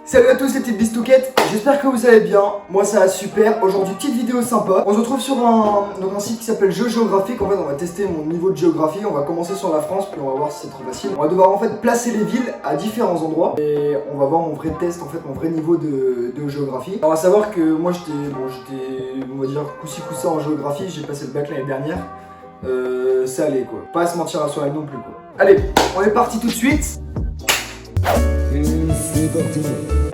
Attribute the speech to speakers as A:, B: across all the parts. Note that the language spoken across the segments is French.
A: Salut à tous les petites bistouquettes, j'espère que vous allez bien, moi ça va super. Aujourd'hui petite vidéo sympa, on se retrouve sur un site qui s'appelle Jeux Géographiques. En fait on va tester mon niveau de géographie, on va commencer sur la France puis on va voir si c'est trop facile. On va devoir en fait placer les villes à différents endroits et on va voir mon vrai test, en fait mon vrai niveau de géographie. Alors à savoir que moi j'étais on va dire coussi coussa en géographie, j'ai passé le bac l'année dernière. Ça allait quoi, pas à se mentir à soi non plus quoi. Allez, on est parti tout de suite.
B: C'est parti.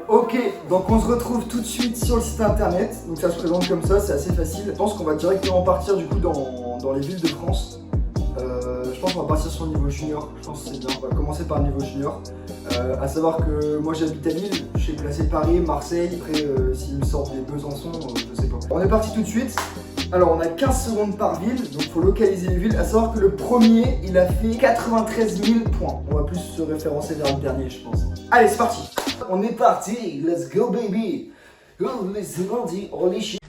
A: Ok, donc on se retrouve tout de suite sur le site internet. Donc ça se présente comme ça, c'est assez facile. Je pense qu'on va directement partir du coup dans les villes de France. Je pense qu'on va partir sur le niveau junior. Je pense que c'est bien, on va commencer par le niveau junior. À savoir que moi j'habite à Lille, j'ai placé Paris, Marseille. Après s'ils me sortent des Besançon, je sais pas. On est parti tout de suite. Alors on a 15 secondes par ville, donc il faut localiser les villes. À savoir que le premier il a fait 93 000 points. On va plus se référencer vers le dernier je pense. Allez c'est parti. On est parti, let's go baby. Oh les bandits, holy shit.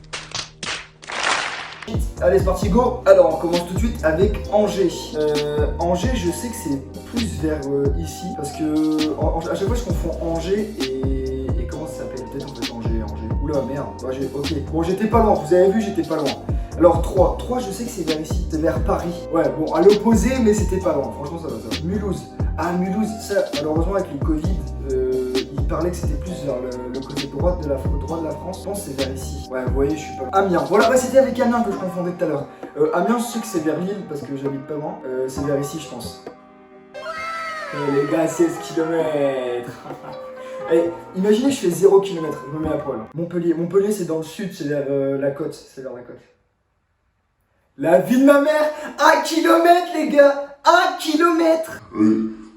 A: Allez c'est parti, go. Alors on commence tout de suite avec Angers. Angers je sais que c'est plus vers ici. Parce que à chaque fois je confonds Angers et comment ça s'appelle peut-être en fait Angers. Oula merde, ouais, ok. Bon j'étais pas loin, vous avez vu j'étais pas loin. Alors 3 je sais que c'est vers ici, c'est vers Paris. Ouais bon à l'opposé mais c'était pas loin, franchement ça va ça. Mulhouse. Ah Mulhouse, ça malheureusement avec le Covid, il parlait que c'était plus vers le côté droit de la France. Je pense que c'est vers ici. Ouais vous voyez je suis pas... Amiens, voilà bah, c'était avec Amiens que je confondais tout à l'heure. Amiens je sais que c'est vers Lille parce que j'habite pas loin. C'est vers ici je pense. Les gars 16 km. Allez, imaginez je fais 0 km, je me mets à poil. Montpellier c'est dans le sud, c'est vers la côte, c'est vers la côte. La vie de ma mère, 1 km les gars, 1 km.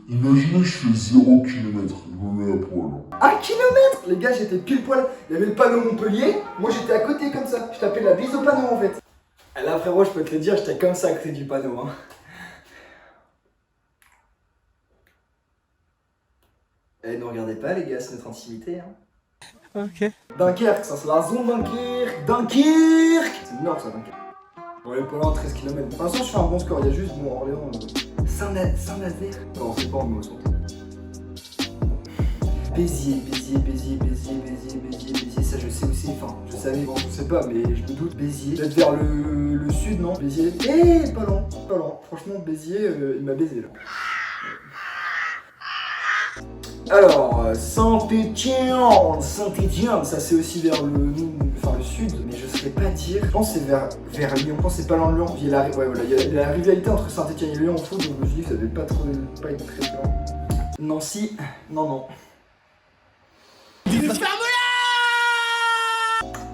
B: Imaginez je fais 0 km, je me mets à poil.
A: 1 km. Les gars j'étais pile poil, il y avait le panneau Montpellier, moi j'étais à côté comme ça, je tapais la bise au panneau en fait. Et là frérot je peux te le dire, j'étais comme ça à côté du panneau hein. Eh ne regardez pas les gars, c'est notre intimité hein.
C: Ok.
A: Dunkerque, ça c'est la zone Dunkerque. C'est le nord ça Dunkerque. On est pas loin, 13 km. Pour l'instant je fais un bon score, il y a juste bon Orléans. Saint-Nazaire. Non c'est pas en Meuse. Béziers, ça je sais aussi, enfin je savais, bon je sais pas mais je me doute, Béziers. Peut-être vers le sud non, Béziers. Eh pas loin, franchement Béziers il m'a baisé là. Alors, Saint-Étienne, ça c'est aussi vers le sud, mais je sais pas dire. Je pense que c'est vers Lyon, je pense que c'est pas loin de Lyon. Il y a la rivalité entre Saint-Étienne et Lyon en foot, donc je me suis dit que ça devait pas être très loin. Nancy, non.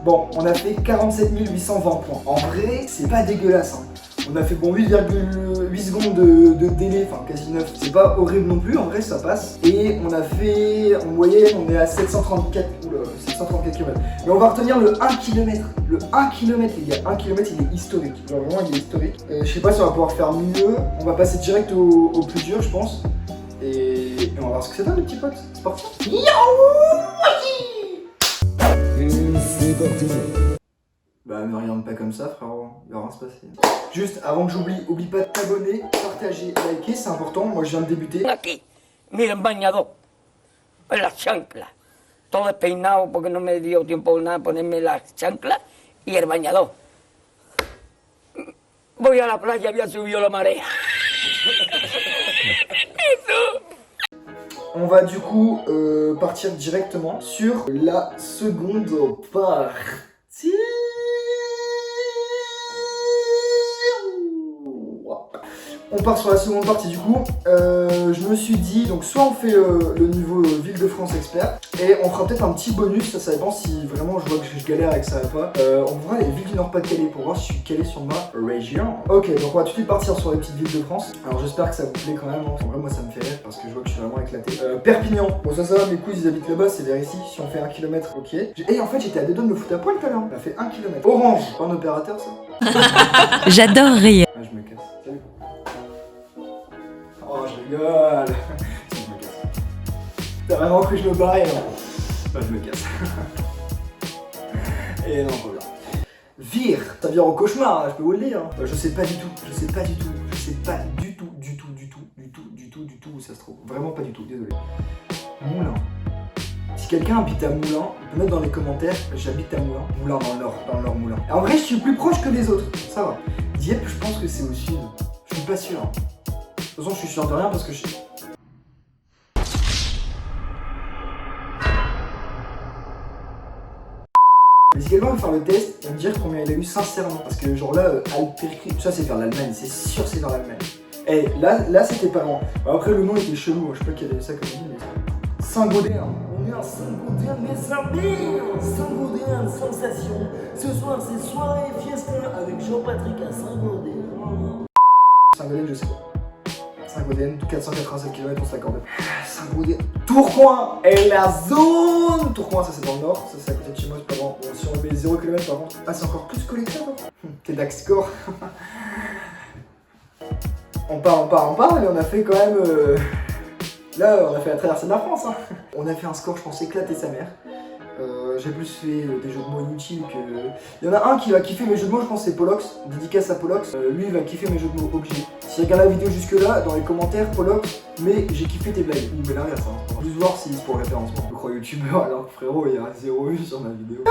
A: Bon, on a fait 47 820 points. En vrai, c'est pas dégueulasse hein. On a fait bon 8,8 secondes de délai, enfin quasi 9, c'est pas horrible non plus, en vrai ça passe. Et on a fait, en moyenne, on est à 734 km. Mais on va retenir le 1 km. Le 1 km les gars, 1 km il est historique. Genre vraiment il est historique. Je sais pas si on va pouvoir faire mieux, on va passer direct au plus dur je pense. Et on va voir ce que ça donne les petits potes, c'est parti.
B: C'est parti.
A: Bah me regarde pas comme ça frérot, il va rien se passer. Juste avant que j'oublie, oublie pas de t'abonner, partager, liker, c'est important, moi je viens de débuter.
D: Aquí, mira el bañador, en las chanclas, todo despeinado porque no me dio tiempo nada ponerme las chanclas y el bañador. Voy a la playa, había subido la marea.
A: On va du coup partir directement sur la seconde partie. On part sur la seconde partie du coup. Je me suis dit, donc soit on fait le niveau Ville de France expert et on fera peut-être un petit bonus, ça dépend si vraiment je vois que je galère et que ça va pas. On fera les villes du Nord-Pas-de-Calais pour voir si je suis calé sur ma région. Ok, donc on va tout de suite partir sur les petites villes de France. Alors j'espère que ça vous plaît quand même. En vrai moi ça me fait rire parce que je vois que je suis vraiment éclaté. Perpignan, bon ça va, mes cousins ils habitent là-bas, c'est vers ici. Si on fait 1 km, ok. Et en fait j'étais à deux doigts de me foutre à poil tout à l'heure. On a fait 1 km. Orange, pas un opérateur ça.
E: J'adore rire.
A: Ah, je me casse. Salut. Oh, je rigole. Je me casse. T'as vraiment cru que je me barrais, hein. Bah, je me casse. Et non, voilà. Vire. Ça vire au cauchemar, hein, je peux vous le dire. Je sais pas du tout où ça se trouve. Vraiment pas du tout, désolé. Moulin. Si quelqu'un habite à Moulin, il peut mettre dans les commentaires, j'habite à Moulin. Moulin dans le Nord Moulin. Et en vrai, je suis plus proche que les autres, ça va. Dieppe, je pense que c'est au sud. Je suis pas sûr. De toute façon, je suis sûr de rien parce que je... Mais si quelqu'un veut faire le test, il va me dire combien il a eu sincèrement. Parce que genre là, Alpercrypt, ça c'est vers l'Allemagne, c'est sûr c'est vers l'Allemagne. Eh, là c'était pas loin. Après le nom était chelou, je sais pas qui avait ça comme dit, mais... Saint-Gaudin.
C: On est à Saint-Gaudin, mes amis. Saint-Gaudin, sensation. Ce soir, c'est soirée fiesta avec Jean-Patrick à Saint-Gaudin.
A: Saint-Gaudin, je sais pas. Saint-Gaudin, 487 km, on s'accorde. Saint-Gaudin. Tourcoing et la zone. Tourcoing, ça c'est dans le nord, ça c'est à côté de chez moi, c'est pas bon. Bon, si on met 0 km par contre. Ah, c'est encore plus collé que ça, non? T'es Dax score. On part, mais on a fait quand même. Là, on a fait la traversée de la France. Hein. On a fait un score, je pense, éclater sa mère. J'ai plus fait des jeux de mots inutiles que... Il y en a un qui va kiffer mes jeux de mots, je pense c'est Polox, dédicace à Polox. Lui il va kiffer mes jeux de mots obligés. S'il regarde la vidéo jusque là, dans les commentaires, Polox, mais j'ai kiffé tes blagues. Ou mais l'inverse, hein. Juste voir si c'est pour le référencement. Je crois youtubeur alors que frérot il y a 0 vues sur ma vidéo.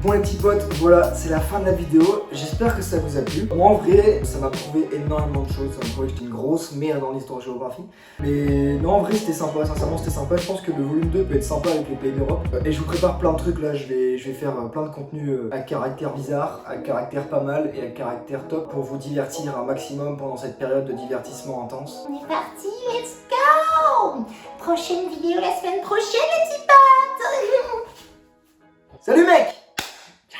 A: Bon les petits potes, voilà, c'est la fin de la vidéo. J'espère que ça vous a plu. Moi en vrai, ça m'a prouvé énormément de choses. Ça m'a prouvé que j'étais une grosse merde en histoire-géographie. Mais non, en vrai c'était sympa, sincèrement c'était sympa. Je pense que le volume 2 peut être sympa avec les pays d'Europe. Et je vous prépare plein de trucs là, je vais faire plein de contenus à caractère bizarre, à caractère pas mal et à caractère top pour vous divertir un maximum pendant cette période de divertissement intense.
F: On est parti, let's go! Prochaine vidéo la semaine prochaine, les petits potes!
A: Salut mec!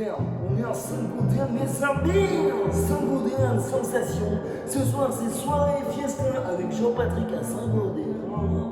C: On est à Saint-Gaudin, mes amis. Saint-Gaudin, sensation. Ce soir, c'est soirée fiesta avec Jean-Patrick à Saint-Gaudin.